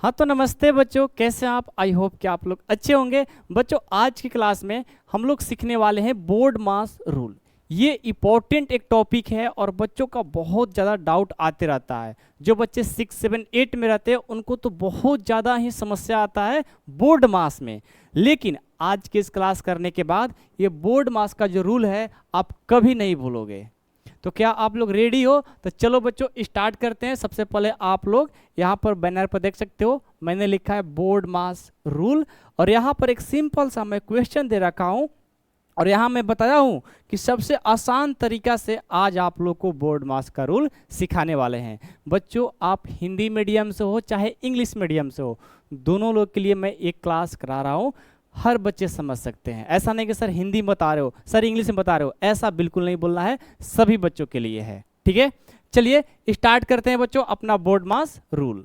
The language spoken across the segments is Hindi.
हाँ तो नमस्ते बच्चों, कैसे हैं आप। आई होप कि आप लोग अच्छे होंगे। बच्चों आज की क्लास में हम लोग सीखने वाले हैं बोर्ड मास रूल। ये इम्पोर्टेंट एक टॉपिक है और बच्चों का बहुत ज़्यादा डाउट आते रहता है। जो बच्चे 6, 7, 8 में रहते हैं उनको तो बहुत ज़्यादा ही समस्या आता है बोर्ड मास में। लेकिन आज की इस क्लास करने के बाद ये बोर्ड मास का जो रूल है आप कभी नहीं भूलोगे। तो क्या आप लोग रेडी हो? तो चलो बच्चों स्टार्ट करते हैं। सबसे पहले आप लोग यहाँ पर बैनर पर देख सकते हो, मैंने लिखा है बोर्ड मास रूल और यहाँ पर एक सिंपल सा मैं क्वेश्चन दे रखा हूँ और यहाँ मैं बताया हूँ कि सबसे आसान तरीका से आज आप लोग को बोर्ड मास का रूल सिखाने वाले हैं। बच्चों आप हिंदी मीडियम से हो चाहे इंग्लिश मीडियम से हो, दोनों लोग के लिए मैं एक क्लास करा रहा हूँ। हर बच्चे समझ सकते हैं। ऐसा नहीं कि सर हिंदी में बता रहे हो, सर इंग्लिश में बता रहे हो, ऐसा बिल्कुल नहीं बोलना है। सभी बच्चों के लिए है, ठीक है। चलिए स्टार्ट करते हैं बच्चों अपना बोर्ड मास रूल।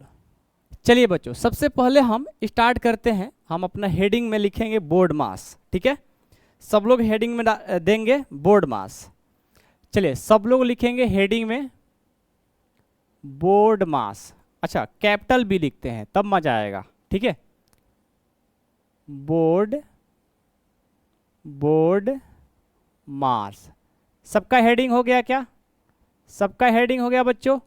चलिए बच्चों सबसे पहले हम स्टार्ट करते हैं। हम अपना हेडिंग में लिखेंगे बोर्ड मास, ठीक है। सब लोग हेडिंग में देंगे बोर्ड मास। चलिए सब लोग लिखेंगे हेडिंग में बोर्ड मास। अच्छा कैपिटल भी लिखते हैं तब मजा आएगा, ठीक है। बोर्ड मास। सबका हेडिंग हो गया क्या? सबका हेडिंग हो गया बच्चों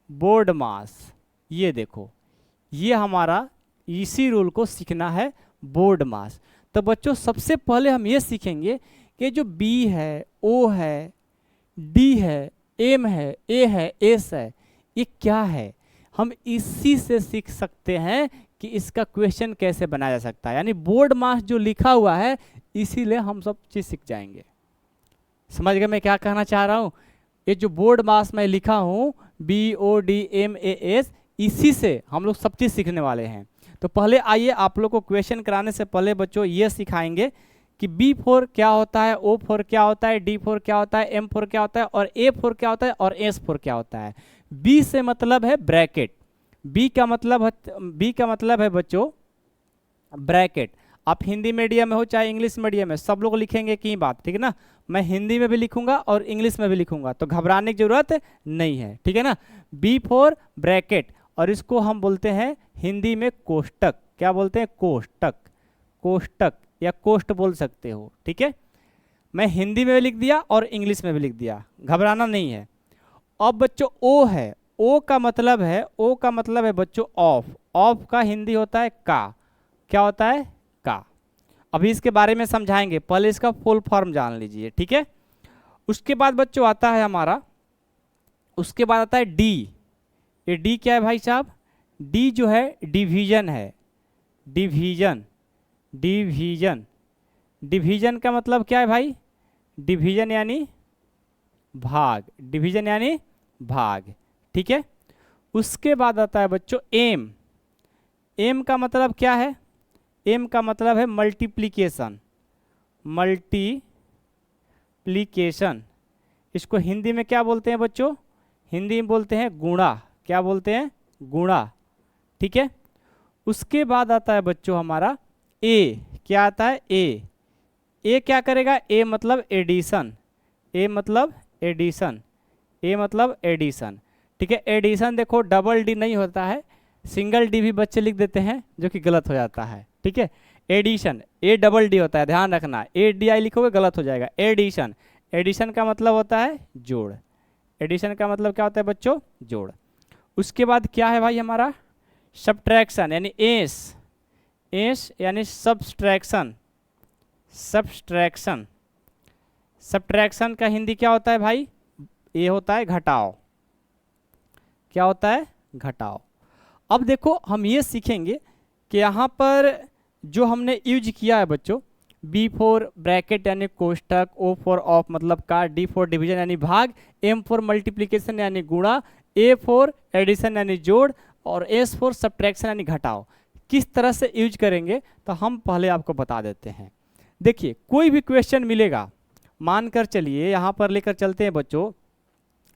बोर्ड मास। ये देखो, ये हमारा इसी रूल को सीखना है बोर्ड मास। तो बच्चों सबसे पहले हम ये सीखेंगे कि जो बी है, ओ है, डी है, एम है, ए है, एस है, ये क्या है। हम इसी से सीख सकते हैं कि इसका क्वेश्चन कैसे बनाया जा सकता है। यानी बोर्ड मास जो लिखा हुआ है इसीलिए हम सब चीज़ सीख जाएंगे। समझ गए मैं क्या कहना चाह रहा हूँ? ये जो बोर्ड मास मैं लिखा हूँ BORDMAS, इसी से हम लोग सब चीज़ सीखने वाले हैं। तो पहले आइए आप लोग को क्वेश्चन कराने से पहले बच्चों ये सिखाएंगे कि B4 क्या होता है, O4 क्या होता है, D4 क्या होता है, M4 क्या होता है और A4 क्या होता है और S4 क्या होता है। B से मतलब है ब्रैकेट। बी का मतलब है बच्चों ब्रैकेट। आप हिंदी मीडियम में हो चाहे इंग्लिश मीडियम में, सब लोग लिखेंगे की बात, ठीक है ना। मैं हिंदी में भी लिखूंगा और इंग्लिश में भी लिखूंगा, तो घबराने की जरूरत नहीं है, ठीक है ना। B4 ब्रैकेट और इसको हम बोलते हैं हिंदी में कोष्टक। क्या बोलते हैं? कोष्टक। कोष्टक या कोष्ट बोल सकते हो, ठीक है। मैं हिंदी में भी लिख दिया और इंग्लिश में भी लिख दिया, घबराना नहीं है। अब बच्चों ओ है, ओ का मतलब है बच्चों ऑफ। ऑफ का हिंदी होता है का। क्या होता है? का। अभी इसके बारे में समझाएंगे, पहले इसका फुल फॉर्म जान लीजिए, ठीक है। उसके बाद बच्चों आता है हमारा, उसके बाद आता है डी। ये डी क्या है भाई साहब? डी जो है डिवीजन है। डिवीजन। डिवीजन। डिवीजन का मतलब क्या है भाई? डिवीजन यानी भाग। डिवीजन यानी भाग, ठीक है। उसके बाद आता है बच्चों एम। एम का मतलब क्या है? एम का मतलब है मल्टीप्लीकेशन। मल्टीप्लीकेशन। इसको हिंदी में क्या बोलते हैं बच्चों? हिंदी में बोलते हैं गुणा। क्या बोलते हैं? गुणा, ठीक है। उसके बाद आता है बच्चों हमारा ए। क्या आता है? ए। ए क्या करेगा? ए मतलब एडिशन। ए मतलब एडिशन। ए मतलब एडिशन, ठीक है। एडिशन देखो डबल डी नहीं होता है, सिंगल डी भी बच्चे लिख देते हैं जो कि गलत हो जाता है, ठीक है। एडिशन ए डबल डी होता है, ध्यान रखना। ADI लिखोगे गलत हो जाएगा। एडिशन। एडिशन का मतलब होता है जोड़। एडिशन का मतलब क्या होता है बच्चों? जोड़। उसके बाद क्या है भाई हमारा? सब्ट्रैक्शन यानी एस। एस यानी सब्सट्रैक्शन। सब्सट्रैक्शन। सब्ट्रैक्शन का हिंदी क्या होता है भाई? ये होता है घटाव। क्या होता है? घटाव। अब देखो हम ये सीखेंगे कि यहाँ पर जो हमने यूज किया है बच्चों, B4 ब्रैकेट यानी कोष्टक, O4 ऑफ मतलब का, D4 डिवीजन यानी भाग, M4 मल्टीप्लिकेशन यानी गुणा, A4 एडिशन यानी जोड़ और S4 सब्ट्रैक्शन यानी घटाव। किस तरह से यूज करेंगे तो हम पहले आपको बता देते हैं। देखिए कोई भी क्वेश्चन मिलेगा, मानकर चलिए यहाँ पर लेकर चलते हैं बच्चों,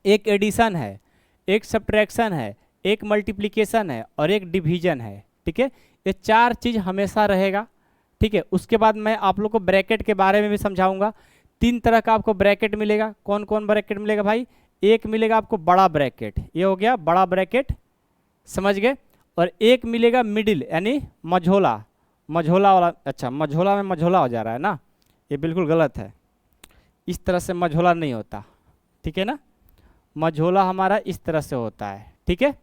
एक एडिशन है, एक सब्ट्रैक्शन है, एक मल्टीप्लिकेशन है और एक डिवीजन है, ठीक है। ये चार चीज़ हमेशा रहेगा, ठीक है। उसके बाद मैं आप लोग को ब्रैकेट के बारे में भी समझाऊंगा। 3 तरह का आपको ब्रैकेट मिलेगा। कौन कौन ब्रैकेट मिलेगा भाई? एक मिलेगा आपको बड़ा ब्रैकेट, ये हो गया बड़ा ब्रैकेट, समझ गए। और एक मिलेगा मिडिल यानी मझोला, मझोला वाला। अच्छा, मझोला में मझोला हो जा रहा है ना, ये बिल्कुल गलत है, इस तरह से मझोला नहीं होता, ठीक है ना। मझोला हमारा इस तरह से होता है, ठीक है।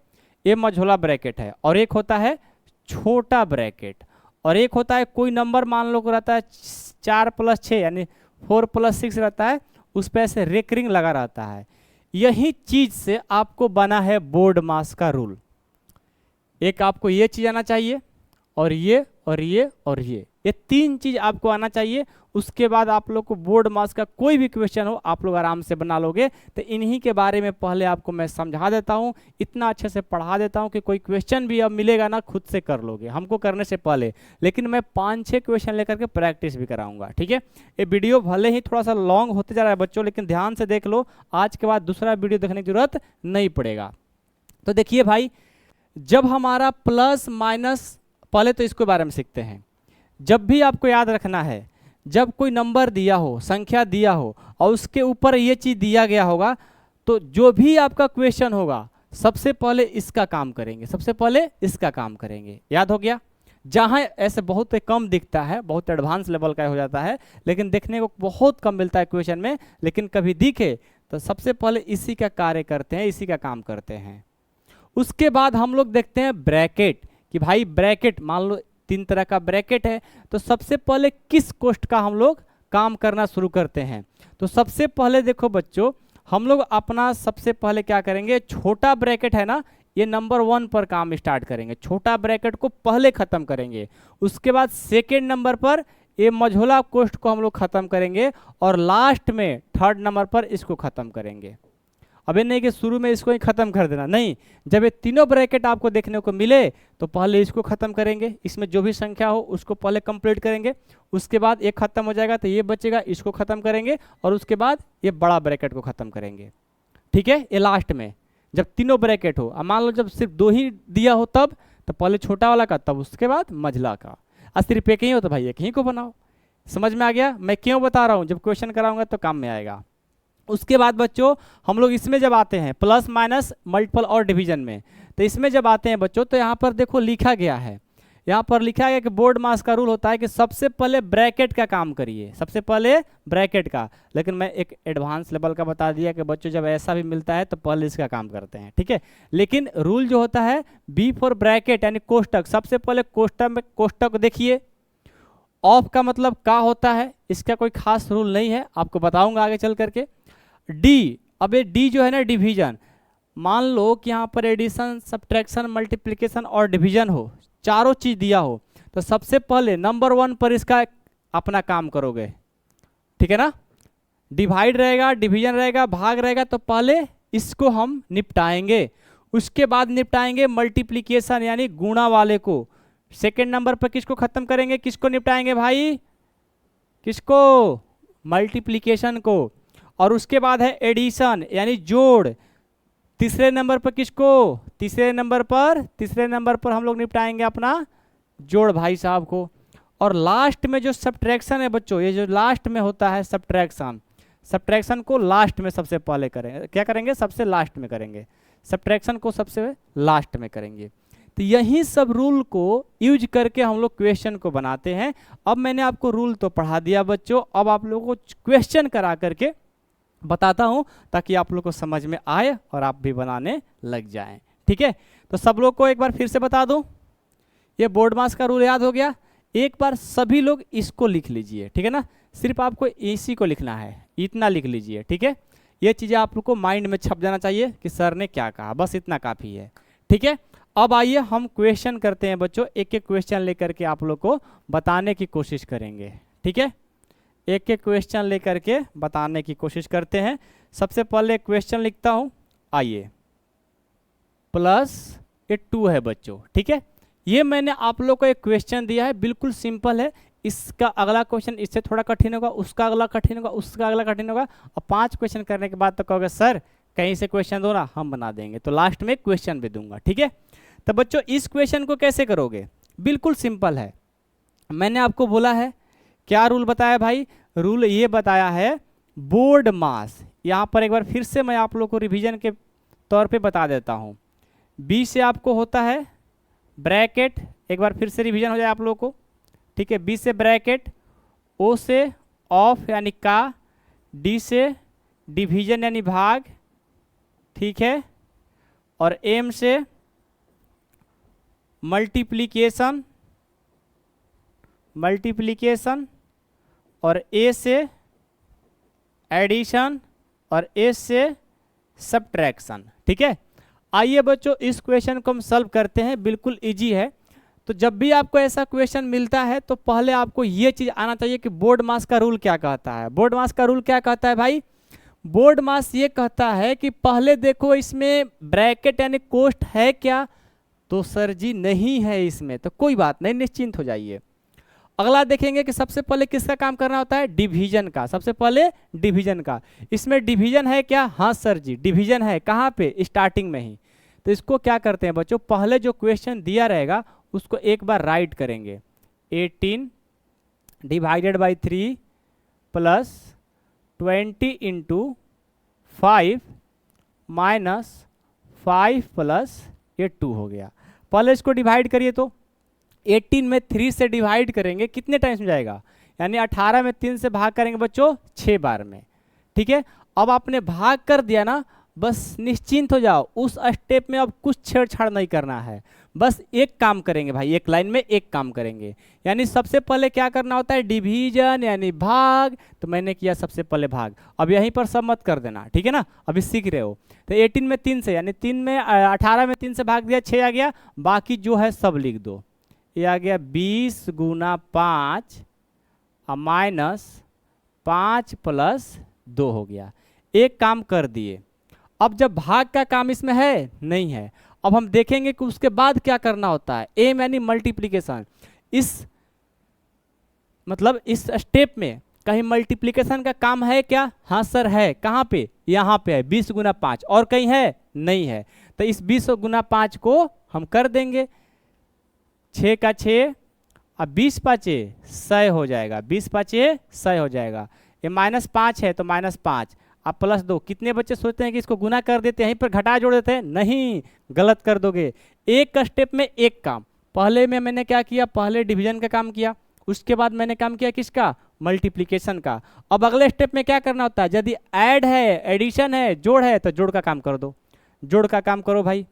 ये मझोला ब्रैकेट है। और एक होता है छोटा ब्रैकेट, और एक होता है कोई नंबर मान लो को रहता है 4+6 यानी 4+6 रहता है, उस पर ऐसे रेकरिंग लगा रहता है। यही चीज से आपको बना है बोर्ड मास का रूल। एक आपको ये चीज आना चाहिए, और ये और ये और ये 3 चीज आपको आना चाहिए। उसके बाद आप लोग को बोर्ड मास का कोई भी क्वेश्चन हो आप लोग आराम से बना लोगे। तो इन्हीं के बारे में पहले आपको मैं समझा देता हूँ, इतना अच्छे से पढ़ा देता हूँ कि कोई क्वेश्चन भी अब मिलेगा ना खुद से कर लोगे हमको करने से पहले। लेकिन मैं 5-6 क्वेश्चन लेकर के प्रैक्टिस भी कराऊंगा, ठीक है। ये वीडियो भले ही थोड़ा सा लॉन्ग होते जा रहा है बच्चों, लेकिन ध्यान से देख लो, आज के बाद दूसरा वीडियो देखने की जरूरत नहीं पड़ेगा। तो देखिए भाई, जब हमारा प्लस माइनस, पहले तो इसके बारे में सीखते हैं। जब भी आपको याद रखना है, जब कोई नंबर दिया हो, संख्या दिया हो और उसके ऊपर ये चीज दिया गया होगा, तो जो भी आपका क्वेश्चन होगा सबसे पहले इसका काम करेंगे, सबसे पहले इसका काम करेंगे। याद हो गया। जहां ऐसे बहुत कम दिखता है, बहुत एडवांस लेवल का हो जाता है, लेकिन देखने को बहुत कम मिलता है क्वेश्चन में, लेकिन कभी दिखे तो सबसे पहले इसी का कार्य करते हैं, इसी का काम करते हैं। उसके बाद हम लोग देखते हैं ब्रैकेट, कि भाई ब्रैकेट मान लो 3 तरह का ब्रैकेट है, तो सबसे पहले किस कोष्ठ का हम लोग काम करना शुरू करते हैं। तो सबसे पहले देखो बच्चों, हम लोग अपना सबसे पहले क्या करेंगे, छोटा ब्रैकेट है ना, ये नंबर 1 पर काम स्टार्ट करेंगे, छोटा ब्रैकेट को पहले खत्म करेंगे। उसके बाद सेकेंड नंबर पर ये मझोला कोष्ठ को हम लोग खत्म करेंगे, और लास्ट में 3rd नंबर पर इसको खत्म करेंगे। अब ये नहीं कि शुरू में इसको ही खत्म कर देना, नहीं, जब ये तीनों ब्रैकेट आपको देखने को मिले तो पहले इसको खत्म करेंगे, इसमें जो भी संख्या हो उसको पहले कंप्लीट करेंगे। उसके बाद एक खत्म हो जाएगा तो ये बचेगा, इसको खत्म करेंगे, और उसके बाद ये बड़ा ब्रैकेट को खत्म करेंगे, ठीक है। ये लास्ट में जब तीनों ब्रैकेट हो, मान लो जब सिर्फ 2 ही दिया हो तब, तो पहले छोटा वाला का, तब उसके बाद मझला का। और सिर्फ एक ही हो तो भाई एक ही को बनाओ। समझ में आ गया मैं क्यों बता रहा हूँ, जब क्वेश्चन कराऊंगा तो काम में आएगा। उसके बाद बच्चों हम लोग इसमें जब आते हैं प्लस माइनस मल्टीपल और डिवीजन में, तो इसमें जब आते हैं बच्चों, तो यहाँ पर देखो लिखा गया है, यहाँ पर लिखा गया कि बोर्ड मास का रूल होता है कि सबसे पहले ब्रैकेट का काम करिए, सबसे पहले ब्रैकेट का। लेकिन मैं एक एडवांस लेवल का बता दिया कि बच्चों जब ऐसा भी मिलता है तो पहले इसका काम करते हैं, ठीक है। लेकिन रूल जो होता है बी फॉर ब्रैकेट यानी कोष्टक, सबसे पहले कोष्टक में कोष्टक देखिए। ऑफ का मतलब का होता है, इसका कोई खास रूल नहीं है, आपको बताऊंगा आगे चल करके। डी, अब ये डी जो है ना डिवीजन, मान लो कि यहाँ पर एडिशन, सब्ट्रैक्शन, मल्टीप्लिकेशन और डिवीजन हो, चारों चीज दिया हो, तो सबसे पहले नंबर 1 पर इसका अपना काम करोगे, ठीक है ना। डिवाइड रहेगा, डिवीजन रहेगा, भाग रहेगा, तो पहले इसको हम निपटाएंगे। उसके बाद निपटाएंगे मल्टीप्लिकेशन यानी गुणा वाले को। सेकेंड नंबर पर किसको खत्म करेंगे, किसको निपटाएंगे भाई, किसको, मल्टीप्लिकेशन को। और उसके बाद है एडिशन यानी जोड़। तीसरे नंबर पर किसको, तीसरे नंबर पर हम लोग निपटाएंगे अपना जोड़ भाई साहब को। और लास्ट में जो सब्ट्रैक्शन है बच्चों, ये जो लास्ट में होता है सब्ट्रैक्शन, सब्ट्रैक्शन को लास्ट में सबसे पहले करेंगे, क्या करेंगे, सबसे लास्ट में करेंगे, सब्ट्रैक्शन को सबसे लास्ट में करेंगे। तो यही सब रूल को यूज करके हम लोग क्वेश्चन को बनाते हैं। अब मैंने आपको रूल तो पढ़ा दिया बच्चों, अब आप लोगों को क्वेश्चन करा करके बताता हूं ताकि आप लोग को समझ में आए और आप भी बनाने लग जाएं, ठीक है। तो सब लोग को एक बार फिर से बता दूं, ये बोर्ड मास का रूल याद हो गया। एक बार सभी लोग इसको लिख लीजिए, ठीक है ना, सिर्फ आपको इसी को लिखना है, इतना लिख लीजिए, ठीक है। ये चीज़ें आप लोग को माइंड में छप जाना चाहिए कि सर ने क्या कहा, बस इतना काफ़ी है, ठीक है। अब आइए हम क्वेश्चन करते हैं बच्चों, एक एक क्वेश्चन लेकर के आप लोग को बताने की कोशिश करेंगे, ठीक है। एक एक क्वेश्चन लेकर के बताने की कोशिश करते हैं। सबसे पहले क्वेश्चन लिखता हूं, आइए। प्लस ये 2 है बच्चों, ठीक है। ये मैंने आप लोग को एक क्वेश्चन दिया है, बिल्कुल सिंपल है। इसका अगला क्वेश्चन इससे थोड़ा कठिन होगा, उसका अगला कठिन होगा, उसका अगला कठिन होगा, और 5 क्वेश्चन करने के बाद तो कहोगे सर कहीं से क्वेश्चन दो ना, हम बना देंगे। तो लास्ट में क्वेश्चन भी दूंगा, ठीक है। तो बच्चों इस क्वेश्चन को कैसे करोगे, बिल्कुल सिंपल है। मैंने आपको बोला है, क्या रूल बताया भाई, रूल ये बताया है बोर्ड मास। यहाँ पर एक बार फिर से मैं आप लोग को रिवीजन के तौर पे बता देता हूँ। बी से आपको होता है ब्रैकेट, एक बार फिर से रिवीजन हो जाए आप लोगों को, ठीक है। बी से ब्रैकेट, ओ से ऑफ यानी का, डी से डिवीजन यानी भाग, ठीक है, और एम से मल्टीप्लिकेशन, मल्टीप्लिकेशन, और ए से एडिशन, और एस से सब्ट्रैक्शन, ठीक है। आइए बच्चों इस क्वेश्चन को हम सॉल्व करते हैं, बिल्कुल इजी है। तो जब भी आपको ऐसा क्वेश्चन मिलता है तो पहले आपको ये चीज आना चाहिए कि बोर्ड मास का रूल क्या कहता है। बोर्ड मास का रूल क्या कहता है भाई? बोर्ड मास ये कहता है कि पहले देखो इसमें ब्रैकेट यानी कोष्ठ है क्या, तो सर जी नहीं है इसमें, तो कोई बात नहीं, निश्चिंत हो जाइए। अगला देखेंगे कि सबसे पहले किसका काम करना होता है, डिवीजन का। सबसे पहले डिवीजन का, इसमें डिवीजन है क्या? हाँ सर जी डिवीजन है। कहाँ पे? स्टार्टिंग में ही। तो इसको क्या करते हैं बच्चों, पहले जो क्वेश्चन दिया रहेगा उसको एक बार राइट करेंगे। 18 divided by 3 plus 20 into 5 minus 5 plus ये 2 हो गया। पहले इसको डिवाइड करिए, तो 18 में 3 से डिवाइड करेंगे, कितने टाइम्स में जाएगा? यानी 18 में 3 से भाग करेंगे बच्चों 6 बार में, ठीक है। अब आपने भाग कर दिया ना, बस निश्चिंत हो जाओ, उस स्टेप में अब कुछ छेड़छाड़ नहीं करना है, बस एक काम करेंगे भाई, एक लाइन में एक काम करेंगे। यानी सबसे पहले क्या करना होता है, डिवीजन यानी भाग, तो मैंने किया सबसे पहले भाग। अब यहीं पर सब मत कर देना, ठीक है ना, अभी सीख रहे हो। तो 18 में 3 से, यानी 3 में 18 में 3 से भाग दिया, 6 आ गया, बाकी जो है सब लिख दो। ये आ गया 20 गुना 5 माइनस 5 प्लस 2 हो गया। एक काम कर दिए। अब जब भाग का काम इसमें है नहीं है, अब हम देखेंगे कि उसके बाद क्या करना होता है। एम यानी मल्टीप्लिकेशन। इस मतलब इस स्टेप में कहीं मल्टीप्लिकेशन का काम है क्या? हाँ सर है। कहाँ पे? यहाँ पे है 20 गुना 5। और कहीं है? नहीं है। तो इस 20 गुना 5 को हम कर देंगे, 6 का 6, अब 20 पाँचे 100 हो जाएगा, 20 पाँचे 100 हो जाएगा। ये -5 है तो -5, अब +2। कितने बच्चे सोचते हैं कि इसको गुना कर देते हैं, यहीं पर घटा जोड़ देते हैं? नहीं, गलत कर दोगे। एक स्टेप में एक काम। पहले में मैंने क्या किया, पहले डिवीजन का काम किया, उसके बाद मैंने काम किया किसका? मल्टीप्लिकेशन का। अब अगले स्टेप में क्या करना होता है, यदि ऐड है, एडिशन है, जोड़ है, तो जोड़ का काम कर दो। जोड़ का काम करो भाई।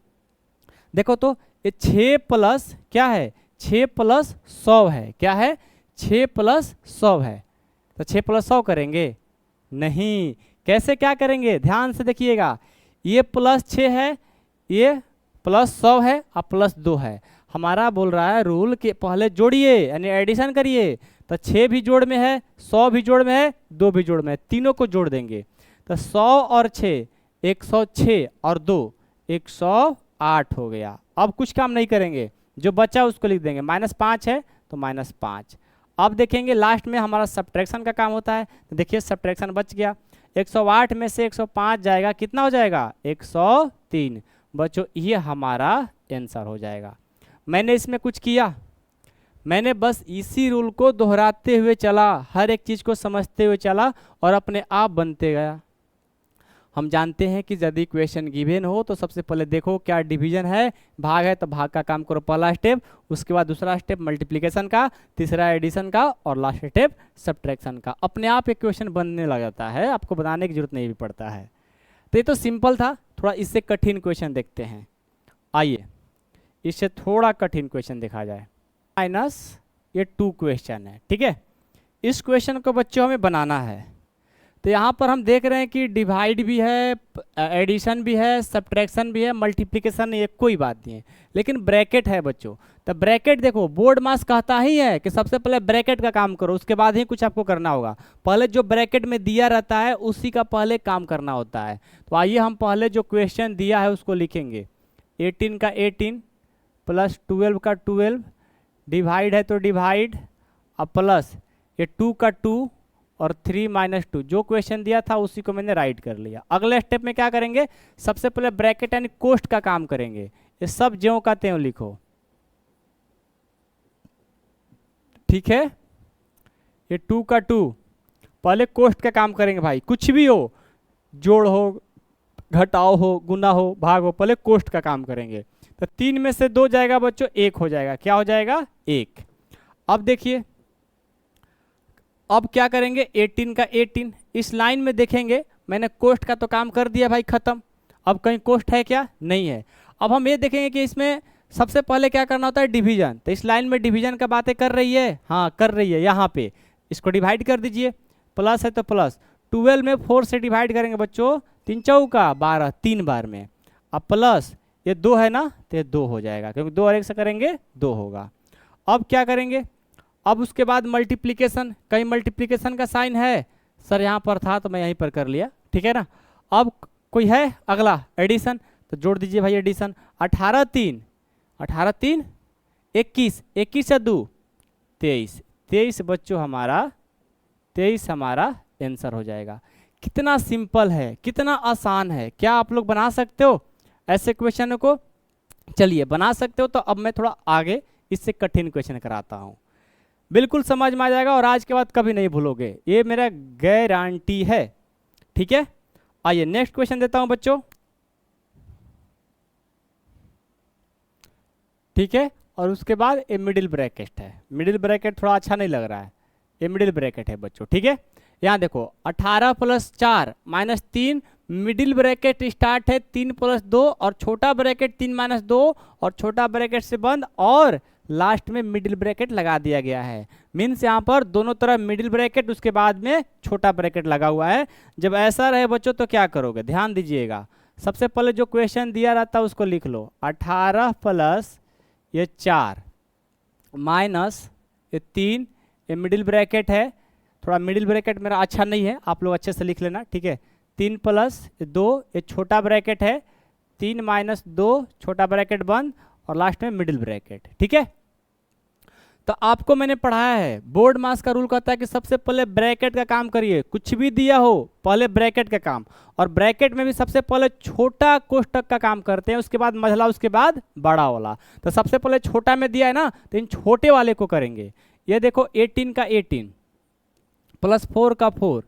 देखो तो ये 6 प्लस क्या है, 6 प्लस 100 है। क्या है? 6 प्लस 100 है। तो 6 प्लस 100 करेंगे? नहीं। कैसे क्या करेंगे, ध्यान से देखिएगा। ये +6 है, ये +100 है, और +2 है। हमारा बोल रहा है रूल के पहले जोड़िए यानी एडिशन करिए। तो 6 भी जोड़ में है, 100 भी जोड़ में है, 2 भी जोड़ में है, तीनों को जोड़ देंगे। तो 100 और 6 106 और 2 108 हो गया। अब कुछ काम नहीं करेंगे, जो बचा उसको लिख देंगे। -5 है तो -5। अब देखेंगे लास्ट में हमारा सब्ट्रैक्शन का काम होता है। तो देखिए सब्ट्रैक्शन बच गया, 108 में से 105 जाएगा, कितना हो जाएगा? 103। बच्चों ये हमारा आंसर हो जाएगा। मैंने इसमें कुछ किया, मैंने बस इसी रूल को दोहराते हुए चला, हर एक चीज़ को समझते हुए चला और अपने आप बनते गया। हम जानते हैं कि यदि क्वेश्चन गिवन हो तो सबसे पहले देखो क्या डिवीजन है, भाग है तो भाग का काम करो पहला स्टेप, उसके बाद दूसरा स्टेप मल्टीप्लिकेशन का, तीसरा एडिशन का, और लास्ट स्टेप सब्ट्रैक्शन का। अपने आप एक क्वेश्चन बनने लग जाता है, आपको बनाने की जरूरत नहीं भी पड़ता है। तो ये तो सिंपल था, थोड़ा इससे कठिन क्वेश्चन देखते हैं। आइए इससे थोड़ा कठिन क्वेश्चन देखा जाए। माइनस ये 2 क्वेश्चन है, ठीक है। इस क्वेश्चन को बच्चों हमें बनाना है। तो यहाँ पर हम देख रहे हैं कि डिवाइड भी है, एडिशन भी है, सब्ट्रैक्शन भी है, मल्टीप्लिकेशन नहीं है, कोई बात नहीं है, लेकिन ब्रैकेट है बच्चों। तो ब्रैकेट देखो, बोर्ड मास कहता ही है कि सबसे पहले ब्रैकेट का काम करो, उसके बाद ही कुछ आपको करना होगा। पहले जो ब्रैकेट में दिया रहता है उसी का पहले काम करना होता है। तो आइए हम पहले जो क्वेश्चन दिया है उसको लिखेंगे। 18 का 18 प्लस 12 का 12, डिवाइड है तो डिवाइड, अब प्लस ये 2 का 2 और 3 - 2, जो क्वेश्चन दिया था उसी को मैंने राइट कर लिया। अगले स्टेप में क्या करेंगे, सबसे पहले ब्रैकेट यानी कोष्ठ का काम करेंगे। ये सब ज्यों का त्यों लिखो, ठीक है। ये 2 का 2 पहले कोष्ठ का काम करेंगे भाई, कुछ भी हो, जोड़ हो, घटाओ हो, गुना हो, भाग हो, पहले कोष्ठ का काम करेंगे। तो 3 में से 2 जाएगा बच्चों, 1 हो जाएगा। क्या हो जाएगा? 1। अब देखिए, अब क्या करेंगे? 18 का 18 इस लाइन में देखेंगे, मैंने कोष्ठ का तो काम कर दिया भाई, खत्म। अब कहीं कोष्ठ है क्या? नहीं है। अब हम ये देखेंगे कि इसमें सबसे पहले क्या करना होता है? डिवीजन। तो इस लाइन में डिवीजन का बातें कर रही है, हाँ कर रही है। यहाँ पे इसको डिवाइड कर दीजिए, प्लस है तो प्लस, 12 में 4 से डिवाइड करेंगे बच्चों, 3 चौका 12, 3 बार में। अब प्लस ये 2 है ना, तो ये 2 हो जाएगा, क्योंकि 2 और 1 से करेंगे 2 होगा। अब क्या करेंगे? अब उसके बाद मल्टीप्लिकेशन, कहीं मल्टीप्लिकेशन का साइन है? सर यहाँ पर था तो मैं यहीं पर कर लिया, ठीक है ना। अब कोई है अगला एडिशन, तो जोड़ दीजिए भाई एडिशन। 18 3 21, 21 से 2 23, 23 बच्चों हमारा 23 हमारा आंसर हो जाएगा। कितना सिंपल है, कितना आसान है। क्या आप लोग बना सकते हो ऐसे क्वेश्चन को? चलिए बना सकते हो। तो अब मैं थोड़ा आगे इससे कठिन क्वेश्चन कराता हूँ, बिल्कुल समझ में आ जाएगा और आज के बाद कभी नहीं भूलोगे, ये मेरा गारंटी है, ठीक है। आइए नेक्स्ट क्वेश्चन देता हूं बच्चों, ठीक है। और उसके बाद ये मिडिल ब्रैकेट है। मिडिल ब्रैकेट थोड़ा अच्छा नहीं लग रहा है, ये मिडिल ब्रैकेट है बच्चों, ठीक है। यहाँ देखो 18 + 4 - 3, मिडिल ब्रैकेट स्टार्ट है 3 + 2 और छोटा ब्रैकेट 3 - 2 और छोटा ब्रैकेट से बंद और लास्ट में मिडिल ब्रैकेट लगा दिया गया है। मीन्स यहाँ पर दोनों तरफ मिडिल ब्रैकेट, उसके बाद में छोटा ब्रैकेट लगा हुआ है। जब ऐसा रहे बच्चों तो क्या करोगे? ध्यान दीजिएगा, सबसे पहले जो क्वेश्चन दिया रहता है उसको लिख लो। 18 + ये 4 माइनस ये 3, ये मिडिल ब्रैकेट है। थोड़ा मिडिल ब्रैकेट मेरा अच्छा नहीं है, आप लोग अच्छे से लिख लेना, ठीक है। 3 + 2 ये छोटा ब्रैकेट है, 3 - 2 छोटा ब्रैकेट बंद और लास्ट में मिडिल ब्रैकेट, ठीक है। तो आपको मैंने पढ़ाया है, बोर्ड मास का रूल कहता है कि सबसे पहले ब्रैकेट का काम करिए। कुछ भी दिया हो पहले ब्रैकेट का काम, और ब्रैकेट में भी सबसे पहले छोटा कोष्टक का काम करते हैं, उसके बाद मझला, उसके बाद बड़ा वाला। तो सबसे पहले छोटा में दिया है ना, तो इन छोटे वाले को करेंगे। ये देखो 18 का 18 + 4 का 4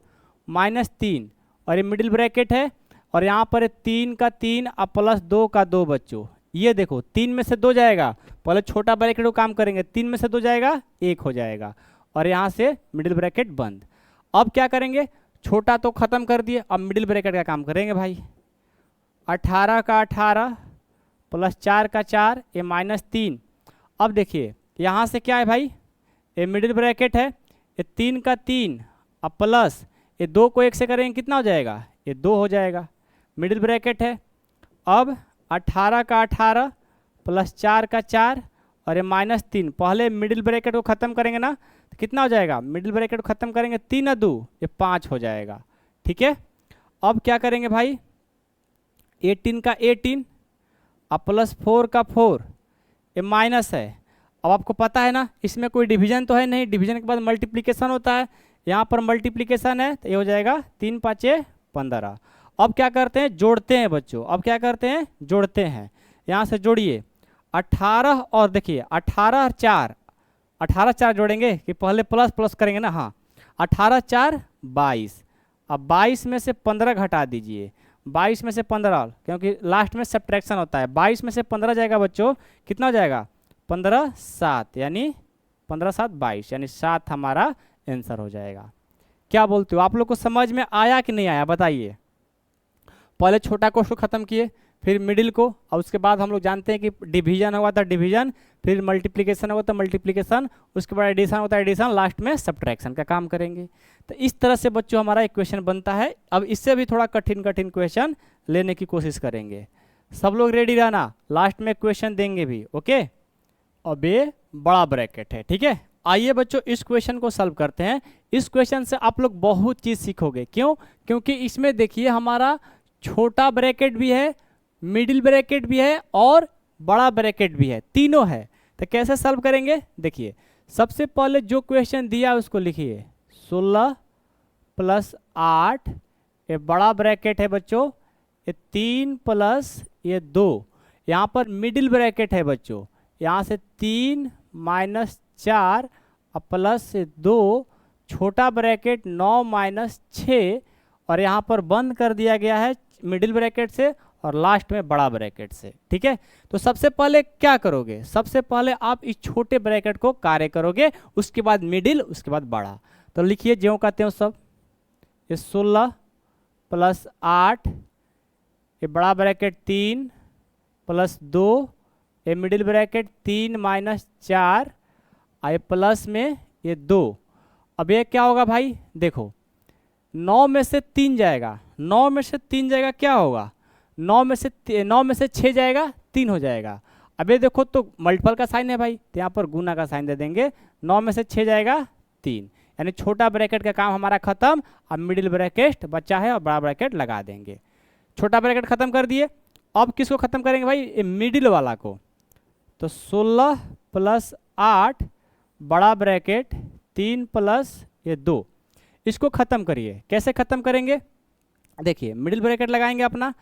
-3 और ये मिडिल ब्रैकेट है, और यहाँ पर 3 का 3 और +2 का 2 बच्चों। ये देखो 3 में से 2 जाएगा, पहले छोटा ब्रैकेट को काम करेंगे, 3 में से 2 जाएगा 1 हो जाएगा, और यहाँ से मिडिल ब्रैकेट बंद। अब क्या करेंगे? छोटा तो खत्म कर दिए, अब मिडिल ब्रैकेट का काम करेंगे भाई। 18 का 18 + 4 का 4 ये -3। अब देखिए यहाँ से क्या है भाई, ये मिडिल ब्रैकेट है, ये 3 का 3 और प्लस ये 2 को 1 से करेंगे कितना हो जाएगा? ये 2 हो जाएगा, मिडिल ब्रैकेट है। अब 18 का 18 + 4 का 4 और ये -3, पहले मिडिल ब्रैकेट को ख़त्म करेंगे ना, तो कितना हो जाएगा? मिडिल ब्रैकेट को ख़त्म करेंगे 3 और 2 ये 5 हो जाएगा, ठीक है। अब क्या करेंगे भाई? 18 का 18 और +4 का 4 ये माइनस है। अब आपको पता है ना, इसमें कोई डिवीजन तो है नहीं, डिवीजन के बाद मल्टीप्लिकेशन होता है। यहाँ पर मल्टीप्लिकेशन है तो ये हो जाएगा 3 × 5 = 15। अब क्या करते हैं? जोड़ते हैं बच्चों। अब क्या करते हैं? जोड़ते हैं। यहाँ से जोड़िए 18 और देखिए 18 और 4, 18 4 जोड़ेंगे कि पहले प्लस प्लस करेंगे ना, हाँ। 18 4 22, अब 22 में से 15 घटा दीजिए, 22 में से 15, क्योंकि लास्ट में सब्ट्रैक्शन होता है। 22 में से 15 जाएगा बच्चों, कितना हो जाएगा? 15 7, यानी 15 7 22, यानी 7 हमारा आंसर हो जाएगा। क्या बोलते हो? आप लोग को समझ में आया कि नहीं आया बताइए। पहले छोटा कोष्ठ को खत्म किए, फिर मिडिल को, और उसके बाद हम लोग जानते हैं कि डिवीजन हुआ था डिवीजन, फिर मल्टीप्लिकेशन हुआ था मल्टीप्लिकेशन, उसके बाद एडिशन होता है एडिशन, लास्ट में सब्ट्रैक्शन का काम करेंगे। तो इस तरह से बच्चों हमारा एक क्वेश्चन बनता है। अब इससे भी थोड़ा कठिन कठिन क्वेश्चन लेने की कोशिश करेंगे। सब लोग रेडी रहना, लास्ट में क्वेश्चन देंगे भी, ओके। अब ये बड़ा ब्रैकेट है, ठीक है। आइए बच्चों इस क्वेश्चन को सॉल्व करते हैं। इस क्वेश्चन से आप लोग बहुत चीज़ सीखोगे। क्यों? क्योंकि इसमें देखिए हमारा छोटा ब्रैकेट भी है, मिडिल ब्रैकेट भी है और बड़ा ब्रैकेट भी है, तीनों है। तो कैसे सॉल्व करेंगे? देखिए सबसे पहले जो क्वेश्चन दिया उसको लिखिए। 16 + 8 ये बड़ा ब्रैकेट है बच्चों, ये 3 + ये 2, यहाँ पर मिडिल ब्रैकेट है बच्चों, यहाँ से 3 - 4 और +2, छोटा ब्रैकेट 9 - 6, और यहाँ पर बंद कर दिया गया है मिडिल ब्रैकेट से, और लास्ट में बड़ा ब्रैकेट से। ठीक है, तो सबसे पहले क्या करोगे, सबसे पहले आप इस छोटे ब्रैकेट को कार्य करोगे, उसके बाद मिडिल, उसके बाद बड़ा। तो लिखिए ज्यों कहते हो सब, ये 16 प्लस 8, ये बड़ा ब्रैकेट 3 प्लस 2, ये मिडिल ब्रैकेट 3 माइनस 4, ये प्लस में ये 2। अब ये क्या होगा भाई, देखो 9 में से 3 जाएगा, 9 में से 3 जाएगा, क्या होगा, 9 में से 6 जाएगा, 3 हो जाएगा। अब ये देखो तो मल्टीपल का साइन है भाई, तो यहाँ पर गुना का साइन दे देंगे, 9 में से 6 जाएगा 3, यानी छोटा ब्रैकेट का काम हमारा खत्म। अब मिडिल ब्रैकेट बचा है और बड़ा ब्रैकेट लगा देंगे। छोटा ब्रैकेट खत्म कर दिए, अब किसको खत्म करेंगे भाई, ये मिडिल वाला को। तो 16 प्लस 8 बड़ा ब्रैकेट 3 प्लस ये 2, इसको खत्म करिए। कैसे खत्म करेंगे, देखिए मिडिल ब्रैकेट लगाएंगे अपना।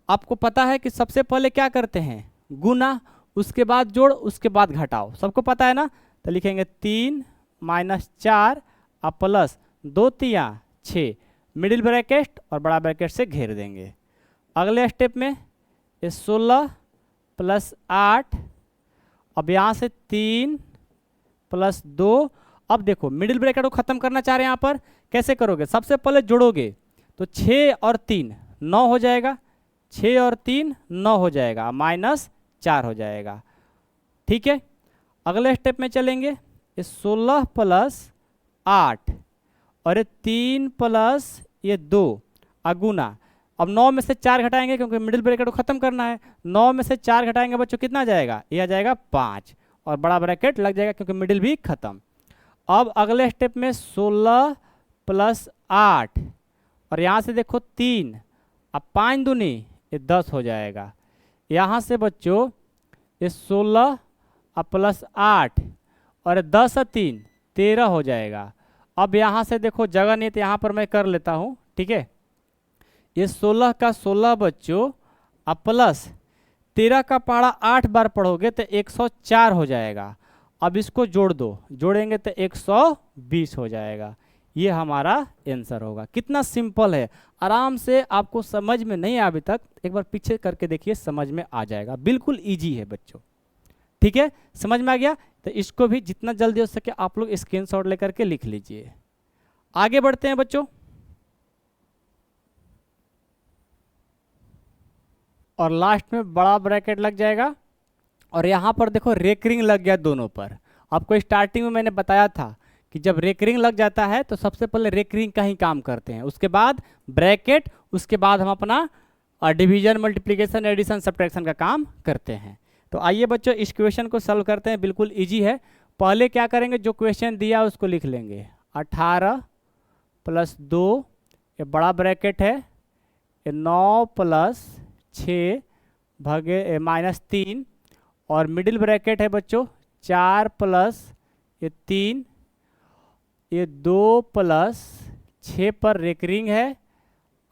आपको पता है कि सबसे पहले क्या करते हैं, गुना, उसके बाद जोड़, उसके बाद घटाओ, सबको पता है ना। तो लिखेंगे 3 माइनस 4 और प्लस 2 3 6, मिडिल ब्रैकेट और बड़ा ब्रैकेट से घेर देंगे। अगले स्टेप में ये 16 प्लस 8, अब यहाँ से 3 प्लस 2। अब देखो मिडिल ब्रैकेट को खत्म करना चाह रहे हैं, यहाँ पर कैसे करोगे, सबसे पहले जोड़ोगे तो 6 और 3 9 हो जाएगा, 6 और 3 9 हो जाएगा, माइनस 4 हो जाएगा। ठीक है, अगले स्टेप में चलेंगे, ये 16 प्लस 8 और ये 3 प्लस ये 2 अगुना। अब 9 में से 4 घटाएंगे क्योंकि मिडिल ब्रैकेट को खत्म करना है, 9 में से 4 घटाएंगे बच्चों कितना जाएगा, ये आ जाएगा 5 और बड़ा ब्रैकेट लग जाएगा क्योंकि मिडिल भी खत्म। अब अगले स्टेप में 16 प्लस 8 और यहाँ से देखो 3, अब 5 दूनी ये 10 हो जाएगा। यहाँ से बच्चों ये 16 प्लस 8 और 10 और 3 13 हो जाएगा। अब यहाँ से देखो जगह नहीं तो यहाँ पर मैं कर लेता हूँ। ठीक है, ये 16 का 16 बच्चों अब प्लस 13 का पहाड़ा 8 बार पढ़ोगे तो 104 हो जाएगा। अब इसको जोड़ दो, जोड़ेंगे तो 120 हो जाएगा। ये हमारा आंसर होगा। कितना सिंपल है, आराम से, आपको समझ में नहीं आया अभी तक, एक बार पीछे करके देखिए, समझ में आ जाएगा। बिल्कुल इजी है बच्चों। ठीक है, समझ में आ गया, तो इसको भी जितना जल्दी हो सके आप लोग स्क्रीनशॉट लेकर के लिख लीजिए। आगे बढ़ते हैं बच्चों, और लास्ट में बड़ा ब्रैकेट लग जाएगा और यहाँ पर देखो रेकरिंग लग गया दोनों पर। आपको स्टार्टिंग में मैंने बताया था कि जब रेकरिंग लग जाता है तो सबसे पहले रेकरिंग का ही काम करते हैं, उसके बाद ब्रैकेट, उसके बाद हम अपना डिवीजन, मल्टीप्लिकेशन, एडिशन, सब्ट्रैक्शन का काम करते हैं। तो आइए बच्चों इस क्वेश्चन को सॉल्व करते हैं। बिल्कुल इजी है। पहले क्या करेंगे, जो क्वेश्चन दिया उसको लिख लेंगे। 18 प्लस 2, ये बड़ा ब्रैकेट है, ये 9 प्लस 6 भागे माइनस 3, और मिडिल ब्रैकेट है बच्चों 4 प्लस ये 3, ये 2 प्लस 6 पर रेकरिंग है,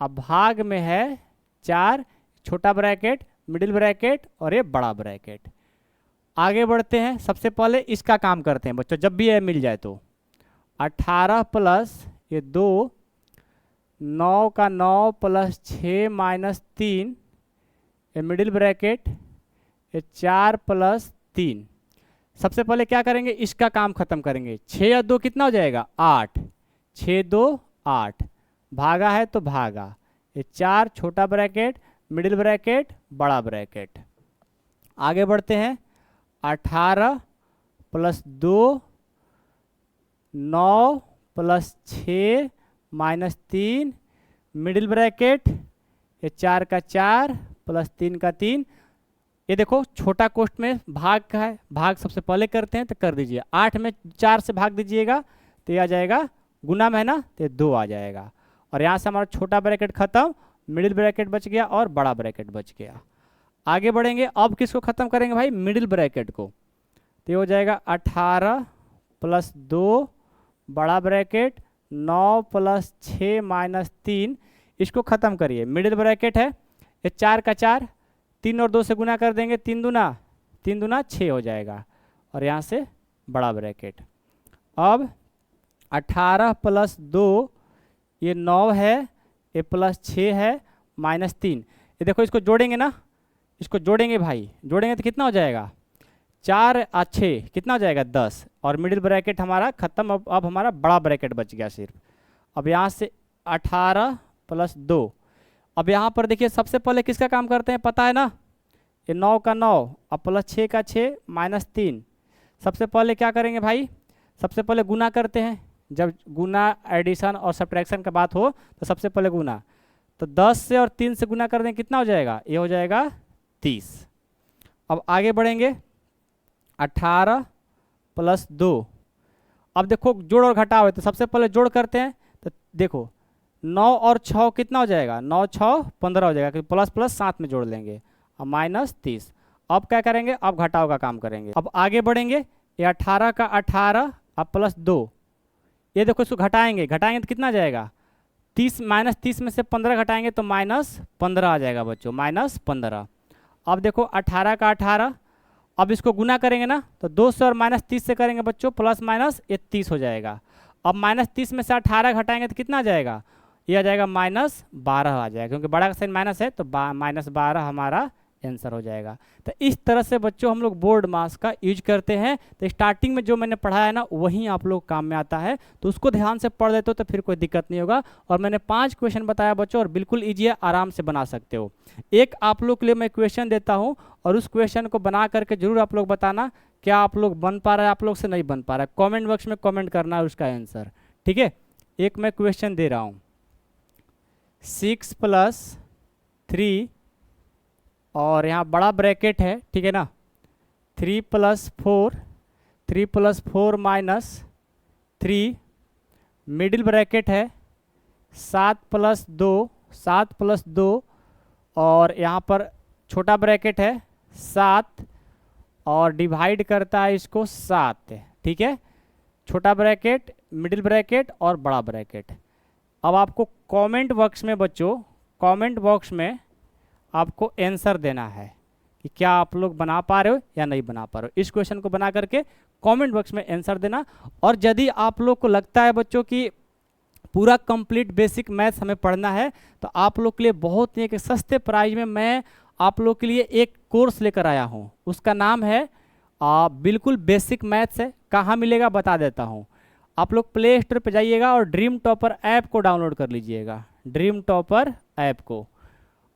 अब भाग में है 4, छोटा ब्रैकेट, मिडिल ब्रैकेट और ये बड़ा ब्रैकेट। आगे बढ़ते हैं, सबसे पहले इसका काम करते हैं बच्चों, जब भी ये मिल जाए तो। 18 प्लस ये 2, 9 का 9 प्लस 6 माइनस 3, ये मिडिल ब्रैकेट, ये 4 प्लस 3। सबसे पहले क्या करेंगे, इसका काम खत्म करेंगे। 6 और 2 कितना हो जाएगा, 8, 6 2 8, भागा है तो भागा, ये 4 छोटा ब्रैकेट, मिडिल ब्रैकेट, बड़ा ब्रैकेट। आगे बढ़ते हैं, 18 plus 2, 9 plus 6 minus 3, middle bracket, ये 4 का 4 प्लस 3 का 3। ये देखो छोटा कोष्ठ में भाग का है, भाग सबसे पहले करते हैं तो कर दीजिए। 8 में 4 से भाग दीजिएगा तो ये आ जाएगा, गुना में है ना तो 2 आ जाएगा। और यहाँ से हमारा छोटा ब्रैकेट खत्म, मिडिल ब्रैकेट बच गया और बड़ा ब्रैकेट बच गया। आगे बढ़ेंगे, अब किसको खत्म करेंगे भाई, मिडिल ब्रैकेट को। तो ये हो जाएगा 18 प्लस 2 बड़ा ब्रैकेट, 9 प्लस 6 माइनस 3, इसको खत्म करिए। मिडिल ब्रैकेट है, ये 4 का 4, 3 और 2 से गुना कर देंगे, 3 दूना 6 हो जाएगा। और यहाँ से बड़ा ब्रैकेट। अब 18 प्लस 2 ये 9 है, ये प्लस 6 है, माइनस 3, ये देखो इसको जोड़ेंगे ना, इसको जोड़ेंगे भाई, जोड़ेंगे तो कितना हो जाएगा 4 और 6 कितना हो जाएगा 10, और मिडिल ब्रैकेट हमारा खत्म। अब हमारा बड़ा ब्रैकेट बच गया सिर्फ। अब यहाँ से 18 + 2। अब यहाँ पर देखिए सबसे पहले किसका काम करते हैं पता है ना, ये 9 का 9 अब +6 का 6 -3। सबसे पहले क्या करेंगे भाई, सबसे पहले गुना करते हैं। जब गुना एडिशन और सब्ट्रैक्शन का बात हो तो सबसे पहले गुना, तो 10 से और 3 से गुना कर दें कितना हो जाएगा, ये हो जाएगा 30। अब आगे बढ़ेंगे 18 + 2। अब देखो जोड़ और घटाव है, तो सबसे पहले जोड़ करते हैं। तो देखो 9 और 6 कितना हो जाएगा, 9 6 15 हो जाएगा, क्योंकि प्लस प्लस साथ में जोड़ लेंगे। अब -30। अब क्या करेंगे, अब घटाव का काम करेंगे। अब आगे बढ़ेंगे, ये 18 का 18 अब +2। ये देखो इसको घटाएंगे, घटाएंगे तो कितना जाएगा 30, -30 में से 15 घटाएंगे तो -15 आ जाएगा बच्चों, -15। अब देखो 18 का 18, अब इसको गुना करेंगे ना, तो 2 से और -30 से करेंगे बच्चों, प्लस माइनस ये 30 हो जाएगा। अब -30 में से 18 घटाएंगे तो कितना आ जाएगा, ये आ जाएगा -12 आ जाएगा, क्योंकि बड़ा का साइन माइनस है तो -12 हमारा आंसर हो जाएगा। तो इस तरह से बच्चों हम लोग बोर्ड मास का यूज करते हैं। तो स्टार्टिंग में जो मैंने पढ़ाया ना वही आप लोग काम में आता है, तो उसको ध्यान से पढ़ लेते हो तो फिर कोई दिक्कत नहीं होगा। और मैंने 5 क्वेश्चन बताया बच्चों, और बिल्कुल ईजी है, आराम से बना सकते हो। एक आप लोग के लिए मैं क्वेश्चन देता हूँ, और उस क्वेश्चन को बना करके जरूर आप लोग बताना क्या आप लोग बन पा रहा है, आप लोग से नहीं बन पा रहा है। कॉमेंट बॉक्स में कॉमेंट करना है उसका आंसर, ठीक है। एक मैं क्वेश्चन दे रहा हूँ, 6 + 3 और यहाँ बड़ा ब्रैकेट है, ठीक है ना, 3 + 4, 3 + 4 -3, मिडिल ब्रैकेट है 7 + 2, 7 + 2, और यहाँ पर छोटा ब्रैकेट है 7, और डिवाइड करता है इसको 7, ठीक है। छोटा ब्रैकेट, मिडिल ब्रैकेट और बड़ा ब्रैकेट। अब आपको कमेंट बॉक्स में बच्चों, कमेंट बॉक्स में आपको आंसर देना है कि क्या आप लोग बना पा रहे हो या नहीं बना पा रहे हो। इस क्वेश्चन को बना करके कमेंट बॉक्स में आंसर देना। और यदि आप लोग को लगता है बच्चों कि पूरा कंप्लीट बेसिक मैथ्स हमें पढ़ना है, तो आप लोग के लिए बहुत ही एक सस्ते प्राइस में मैं आप लोग के लिए एक कोर्स लेकर आया हूँ। उसका नाम है बिल्कुल बेसिक मैथ्स है। कहाँ मिलेगा बता देता हूँ। आप लोग प्ले स्टोर पर जाइएगा और ड्रीम टॉपर ऐप को डाउनलोड कर लीजिएगा। ड्रीम टॉपर ऐप को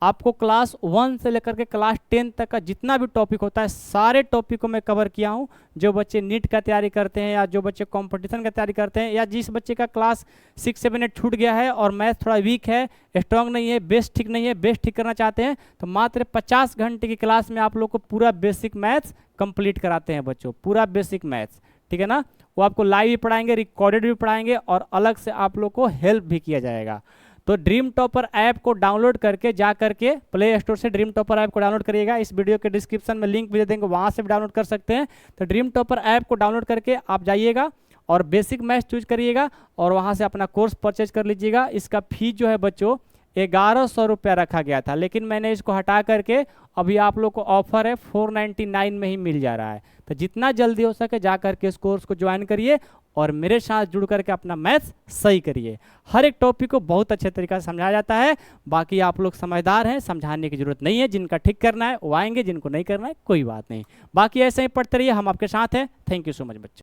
आपको क्लास 1 से लेकर के क्लास 10 तक का जितना भी टॉपिक होता है सारे टॉपिक को मैं कवर किया हूँ। जो बच्चे नीट का तैयारी करते हैं, या जो बच्चे कंपटीशन का तैयारी करते हैं, या जिस बच्चे का क्लास 6, 7, 8 छूट गया है और मैथ थोड़ा वीक है, स्ट्रांग नहीं है, बेस ठीक नहीं है, बेस ठीक करना चाहते हैं, तो मात्र 50 घंटे की क्लास में आप लोग को पूरा बेसिक मैथ्स कंप्लीट कराते हैं बच्चों, पूरा बेसिक मैथ्स, ठीक है ना। वो आपको लाइव भी पढ़ाएंगे, रिकॉर्डेड भी पढ़ाएंगे, और अलग से आप लोग को हेल्प भी किया जाएगा। तो ड्रीम टॉपर ऐप को डाउनलोड करके जा करके प्ले स्टोर से ड्रीम टॉपर ऐप को डाउनलोड करिएगा। इस वीडियो के डिस्क्रिप्शन में लिंक भी दे देंगे, वहाँ से भी डाउनलोड कर सकते हैं। तो ड्रीम टॉपर ऐप को डाउनलोड करके आप जाइएगा और बेसिक मैथ्स चूज करिएगा, और वहाँ से अपना कोर्स परचेज कर लीजिएगा। इसका फीस जो है बच्चों 1100 रुपया रखा गया था, लेकिन मैंने इसको हटा करके अभी आप लोग को ऑफर है 499 में ही मिल जा रहा है। तो जितना जल्दी हो सके जा करके इस कोर्स को ज्वाइन करिए और मेरे साथ जुड़ करके अपना मैथ्स सही करिए। हर एक टॉपिक को बहुत अच्छे तरीके से समझाया जाता है। बाकी आप लोग समझदार हैं, समझाने की जरूरत नहीं है। जिनका ठीक करना है वो आएंगे, जिनको नहीं करना है कोई बात नहीं। बाकी ऐसे ही पढ़ते रहिए, हम आपके साथ हैं। थैंक यू सो मच बच्चों।